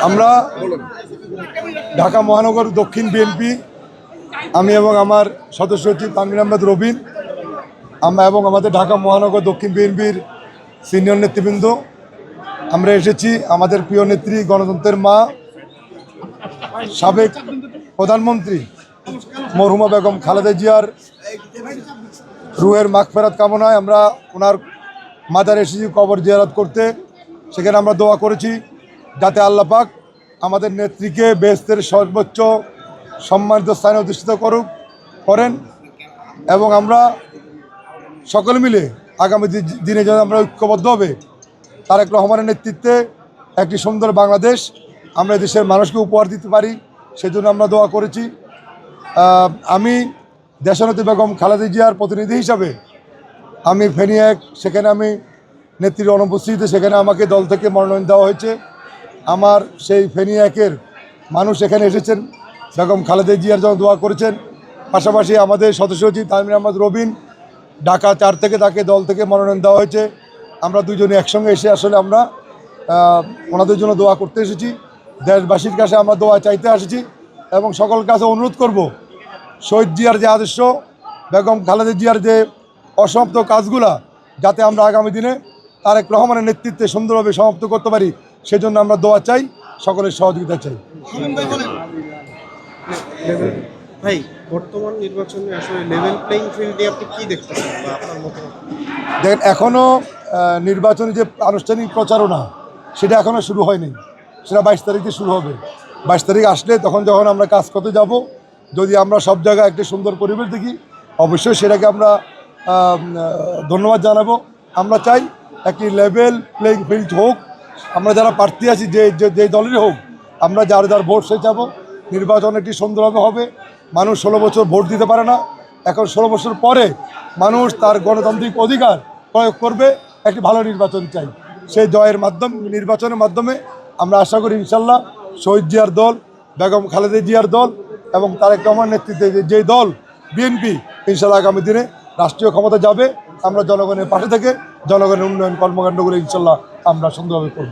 আমরা ঢাকা মহানগর দক্ষিণ বিএনপি, আমি এবং আমার সদস্য সচিব তানভীর আহমেদ রবিন, আমরা এবং আমাদের ঢাকা মহানগর দক্ষিণ বিএনপির সিনিয়র নেতৃবৃন্দ, আমরা এসেছি আমাদের প্রিয় নেত্রী, গণতন্ত্রের মা, সাবেক প্রধানমন্ত্রী মরহুমা বেগম খালেদা জিয়ার রুহের মাগফিরাত কামনায় আমরা ওনার মাজারে এসেছি কবর জিয়ারত করতে। সেখানে আমরা দোয়া করেছি যাতে আল্লাহ পাক আমাদের নেত্রীকে বেহেশতের সর্বোচ্চ সম্মানিত স্থানে অধিষ্ঠিত করেন এবং আমরা সকলে মিলে আগামী দিনে যেন আমরা ঐক্যবদ্ধভাবে তারেক রহমানের নেতৃত্বে একটি সুন্দর বাংলাদেশ আমরা দেশের মানুষকে উপহার দিতে পারি, সেজন্য আমরা দোয়া করেছি। আমি দেশনেত্রী বেগম খালেদা জিয়ার প্রতিনিধি হিসাবে আমি ফেনী এক, সেখানে আমি নেত্রীর অনুপস্থিতিতে সেখানে আমাকে দল থেকে মনোনয়ন দেওয়া হয়েছে। আমার সেই ফেনী একের মানুষ এখানে এসেছেন, বেগম খালেদা জিয়ার জন্য দোয়া করেছেন। পাশাপাশি আমাদের সদস্য সচিব তানভীর আহমেদ রবিন ঢাকা 4 থেকে তাকে দল থেকে মনোনয়ন দেওয়া হয়েছে। আমরা দুজনে একসঙ্গে এসে আসলে আমরা ওনাদের জন্য দোয়া করতে এসেছি, দেশবাসীর কাছে আমরা দোয়া চাইতে এসেছি এবং সকল কাছে অনুরোধ করব শহীদ জিয়ার যে আদর্শ, বেগম খালেদা জিয়ার যে অসমাপ্ত কাজগুলা যাতে আমরা আগামী দিনে তারেক রহমানের নেতৃত্বে সুন্দরভাবে সমাপ্ত করতে পারি, সেজন্য আমরা দোয়া চাই, সকলের সহযোগিতা চাই। ভাই, বর্তমান নির্বাচনে আসলে লেভেল প্লেইং ফিল্ড নিয়ে আপনি কি দেখতেছেন বা আপনার মতামত? দেখেন, এখনও নির্বাচনী যে আনুষ্ঠানিক প্রচারণা সেটা এখনও শুরু হয়নি, সেটা 22 তারিখে শুরু হবে। 22 তারিখ আসলে যখন আমরা কাজ করতে যাব, যদি আমরা সব জায়গায় একটি সুন্দর পরিবেশ দেখি, অবশ্যই সেটাকে আমরা ধন্যবাদ জানাবো। আমরা চাই একটি লেভেল প্লেইং ফিল্ড হোক, আমরা যারা প্রার্থী আছি যে দলেরই হোক, আমরা যার ভোট সে যাবো, নির্বাচন একটি সুন্দরভাবে হবে। মানুষ 16 বছর ভোট দিতে পারে না, এখন 16 বছর পরে মানুষ তার গণতান্ত্রিক অধিকার প্রয়োগ করবে। একটি ভালো নির্বাচন চাই, সেই জয়ের নির্বাচনের মাধ্যমে আমরা আশা করি ইনশাল্লাহ শহীদ জিয়ার দল, বেগম খালেদা জিয়ার দল এবং তারেক রহমান নেতৃত্বে যে দল বিএনপি, ইনশাল্লাহ আগামী দিনে রাষ্ট্রীয় ক্ষমতা যাবে। আমরা জনগণের পাশে থেকে জনগণের উন্নয়ন কর্মকাণ্ডগুলো ইনশাল্লাহ আমরা সুন্দরভাবে করব।